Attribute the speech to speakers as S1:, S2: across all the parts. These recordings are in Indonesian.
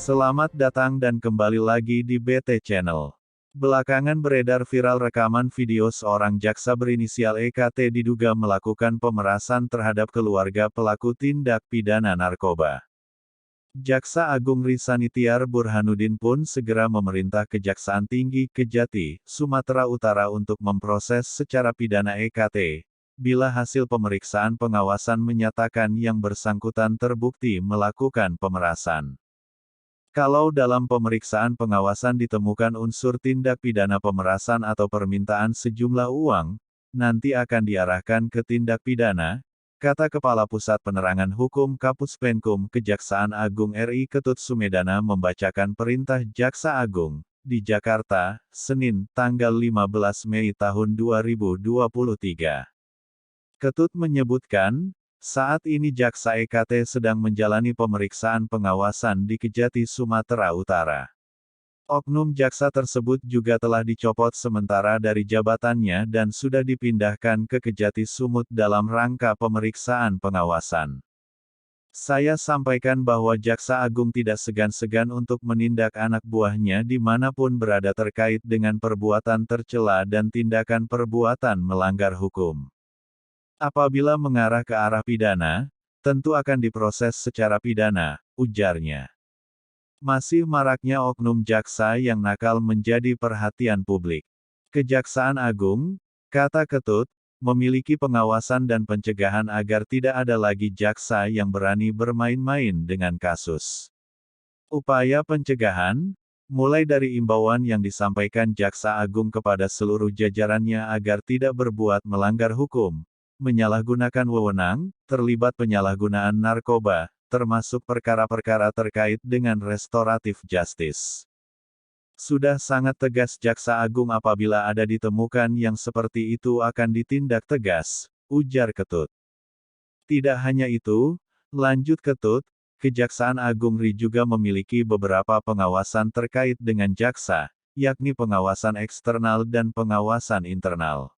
S1: Selamat datang dan kembali lagi di BT Channel. Belakangan beredar viral rekaman video seorang jaksa berinisial EKT diduga melakukan pemerasan terhadap keluarga pelaku tindak pidana narkoba. Jaksa Agung Risanitiar Burhanuddin pun segera memerintah Kejaksaan Tinggi Kejati, Sumatera Utara untuk memproses secara pidana EKT, bila hasil pemeriksaan pengawasan menyatakan yang bersangkutan terbukti melakukan pemerasan. Kalau dalam pemeriksaan pengawasan ditemukan unsur tindak pidana pemerasan atau permintaan sejumlah uang, nanti akan diarahkan ke tindak pidana, kata Kepala Pusat Penerangan Hukum Kapus Penkum Kejaksaan Agung RI Ketut Sumedana membacakan perintah Jaksa Agung, di Jakarta, Senin, tanggal 15 Mei tahun 2023. Ketut menyebutkan, saat ini Jaksa EKT sedang menjalani pemeriksaan pengawasan di Kejati Sumatera Utara. Oknum jaksa tersebut juga telah dicopot sementara dari jabatannya dan sudah dipindahkan ke Kejati Sumut dalam rangka pemeriksaan pengawasan. Saya sampaikan bahwa Jaksa Agung tidak segan-segan untuk menindak anak buahnya dimanapun berada terkait dengan perbuatan tercela dan tindakan perbuatan melanggar hukum. Apabila mengarah ke arah pidana, tentu akan diproses secara pidana, ujarnya. Masih maraknya oknum jaksa yang nakal menjadi perhatian publik. Kejaksaan Agung, kata Ketut, memiliki pengawasan dan pencegahan agar tidak ada lagi jaksa yang berani bermain-main dengan kasus. Upaya pencegahan, mulai dari imbauan yang disampaikan Jaksa Agung kepada seluruh jajarannya agar tidak berbuat melanggar hukum, menyalahgunakan wewenang, terlibat penyalahgunaan narkoba, termasuk perkara-perkara terkait dengan restoratif justice. Sudah sangat tegas Jaksa Agung apabila ada ditemukan yang seperti itu akan ditindak tegas, ujar Ketut. Tidak hanya itu, lanjut Ketut, Kejaksaan Agung RI juga memiliki beberapa pengawasan terkait dengan jaksa, yakni pengawasan eksternal dan pengawasan internal.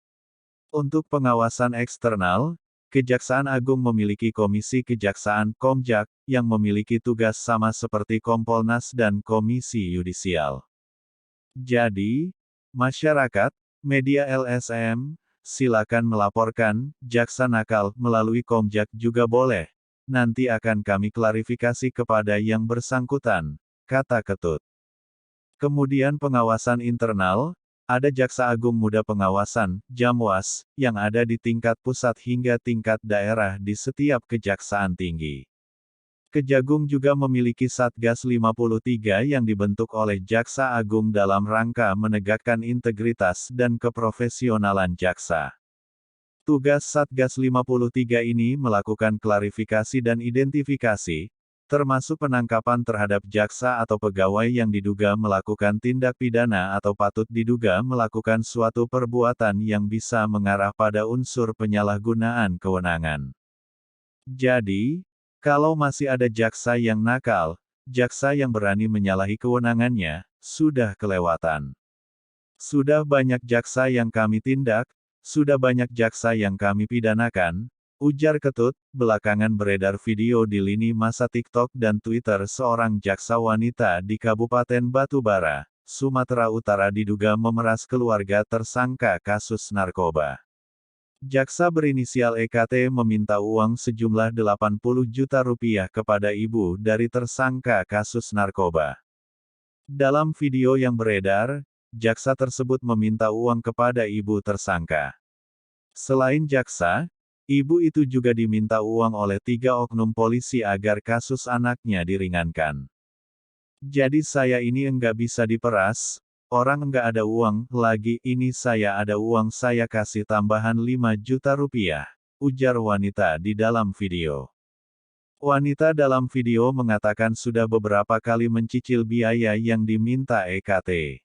S1: Untuk pengawasan eksternal, Kejaksaan Agung memiliki Komisi Kejaksaan Komjak, yang memiliki tugas sama seperti Kompolnas dan Komisi Yudisial. Jadi, masyarakat, media LSM, silakan melaporkan, jaksa nakal, melalui Komjak juga boleh. Nanti akan kami klarifikasi kepada yang bersangkutan, kata Ketut. Kemudian pengawasan internal, ada Jaksa Agung Muda Pengawasan, Jamwas, yang ada di tingkat pusat hingga tingkat daerah di setiap kejaksaan tinggi. Kejagung juga memiliki Satgas 53 yang dibentuk oleh Jaksa Agung dalam rangka menegakkan integritas dan keprofesionalan jaksa. Tugas Satgas 53 ini melakukan klarifikasi dan identifikasi, termasuk penangkapan terhadap jaksa atau pegawai yang diduga melakukan tindak pidana atau patut diduga melakukan suatu perbuatan yang bisa mengarah pada unsur penyalahgunaan kewenangan. Jadi, kalau masih ada jaksa yang nakal, jaksa yang berani menyalahi kewenangannya, sudah kelewatan. Sudah banyak jaksa yang kami tindak, sudah banyak jaksa yang kami pidanakan, ujar Ketut. Belakangan beredar video di lini masa TikTok dan Twitter seorang jaksa wanita di Kabupaten Batubara, Sumatera Utara diduga memeras keluarga tersangka kasus narkoba. Jaksa berinisial EKT meminta uang sejumlah 80 juta rupiah kepada ibu dari tersangka kasus narkoba. Dalam video yang beredar, jaksa tersebut meminta uang kepada ibu tersangka. Selain jaksa, ibu itu juga diminta uang oleh 3 oknum polisi agar kasus anaknya diringankan. Jadi saya ini enggak bisa diperas, orang enggak ada uang, lagi ini saya ada uang saya kasih tambahan 5 juta rupiah, ujar wanita di dalam video. Wanita dalam video mengatakan sudah beberapa kali mencicil biaya yang diminta EKT.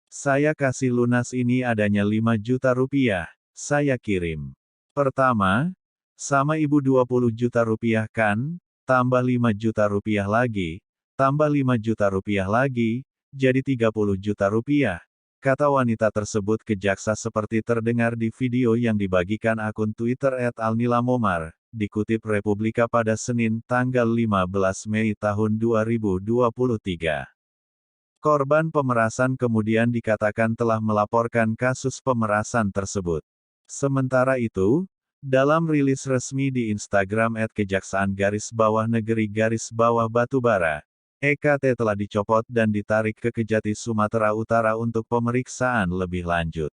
S1: Saya kasih lunas ini adanya 5 juta rupiah, saya kirim. Pertama, sama ibu 20 juta rupiah kan, tambah 5 juta rupiah lagi, tambah 5 juta rupiah lagi, jadi 30 juta rupiah. kata wanita tersebut ke jaksa seperti terdengar di video yang dibagikan akun Twitter @alnilamomar, dikutip Republika pada Senin, tanggal 15 Mei tahun 2023. Korban pemerasan kemudian dikatakan telah melaporkan kasus pemerasan tersebut. Sementara itu, dalam rilis resmi di Instagram @kejaksaan_negeri_Batubara, EKT telah dicopot dan ditarik ke Kejati Sumatera Utara untuk pemeriksaan lebih lanjut.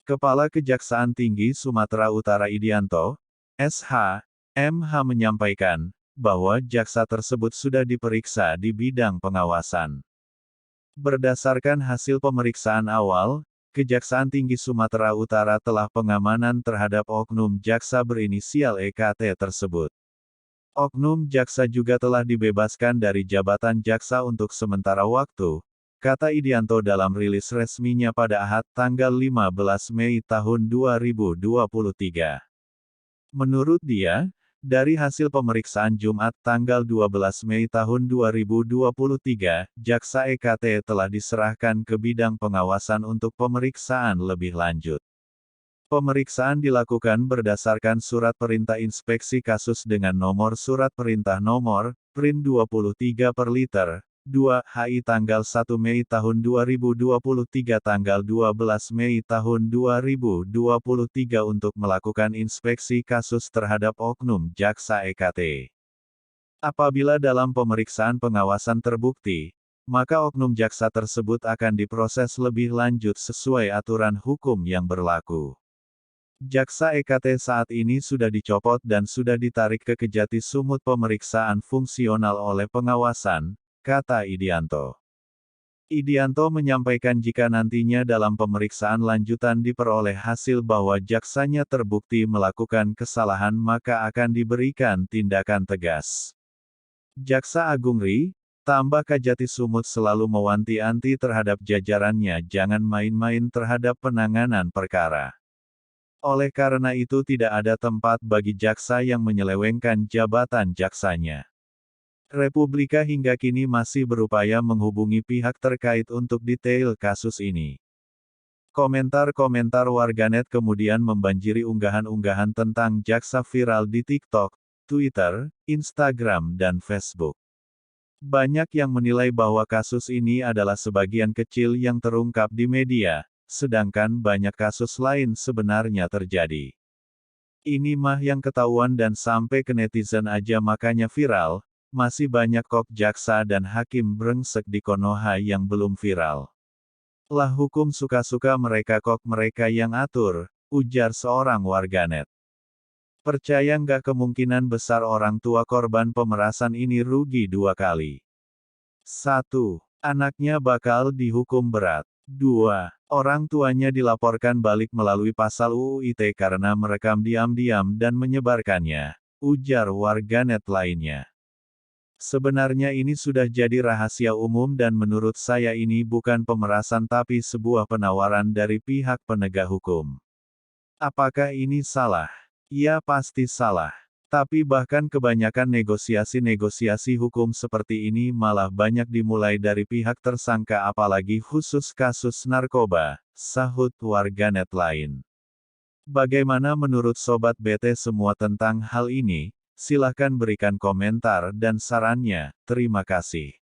S1: Kepala Kejaksaan Tinggi Sumatera Utara Idianto, SH, MH menyampaikan, bahwa jaksa tersebut sudah diperiksa di bidang pengawasan. Berdasarkan hasil pemeriksaan awal, Kejaksaan Tinggi Sumatera Utara telah pengamanan terhadap oknum jaksa berinisial EKT tersebut. Oknum jaksa juga telah dibebaskan dari jabatan jaksa untuk sementara waktu, kata Idianto dalam rilis resminya pada Ahad tanggal 15 Mei tahun 2023. Menurut dia, dari hasil pemeriksaan Jumat tanggal 12 Mei tahun 2023, jaksa EKT telah diserahkan ke bidang pengawasan untuk pemeriksaan lebih lanjut. Pemeriksaan dilakukan berdasarkan surat perintah inspeksi kasus dengan nomor surat perintah nomor, Prin 23 per liter, 2 HI tanggal 1 Mei tahun 2023 tanggal 12 Mei tahun 2023 untuk melakukan inspeksi kasus terhadap oknum jaksa EKT. Apabila dalam pemeriksaan pengawasan terbukti, maka oknum jaksa tersebut akan diproses lebih lanjut sesuai aturan hukum yang berlaku. Jaksa EKT saat ini sudah dicopot dan sudah ditarik ke Kejati Sumut pemeriksaan fungsional oleh pengawasan, kata Idianto. Idianto menyampaikan jika nantinya dalam pemeriksaan lanjutan diperoleh hasil bahwa jaksanya terbukti melakukan kesalahan maka akan diberikan tindakan tegas. Jaksa Agung Ri, tambah Kejati Sumut selalu mewanti-wanti terhadap jajarannya jangan main-main terhadap penanganan perkara. Oleh karena itu tidak ada tempat bagi jaksa yang menyelewengkan jabatan jaksanya. Republika hingga kini masih berupaya menghubungi pihak terkait untuk detail kasus ini. Komentar-komentar warganet kemudian membanjiri unggahan-unggahan tentang jaksa viral di TikTok, Twitter, Instagram dan Facebook. Banyak yang menilai bahwa kasus ini adalah sebagian kecil yang terungkap di media, sedangkan banyak kasus lain sebenarnya terjadi. Ini mah yang ketahuan dan sampai ke netizen aja makanya viral. Masih banyak kok jaksa dan hakim brengsek di Konoha yang belum viral. Lah hukum suka-suka mereka kok mereka yang atur, ujar seorang warganet. Percaya nggak kemungkinan besar orang tua korban pemerasan ini rugi 2 kali. 1. Anaknya bakal dihukum berat. 2. Orang tuanya dilaporkan balik melalui pasal UU ITE karena merekam diam-diam dan menyebarkannya, ujar warganet lainnya. Sebenarnya ini sudah jadi rahasia umum dan menurut saya ini bukan pemerasan tapi sebuah penawaran dari pihak penegak hukum. Apakah ini salah? Ya pasti salah. Tapi bahkan kebanyakan negosiasi-negosiasi hukum seperti ini malah banyak dimulai dari pihak tersangka apalagi khusus kasus narkoba, sahut warganet lain. Bagaimana menurut Sobat BT semua tentang hal ini? Silahkan berikan komentar dan sarannya, terima kasih.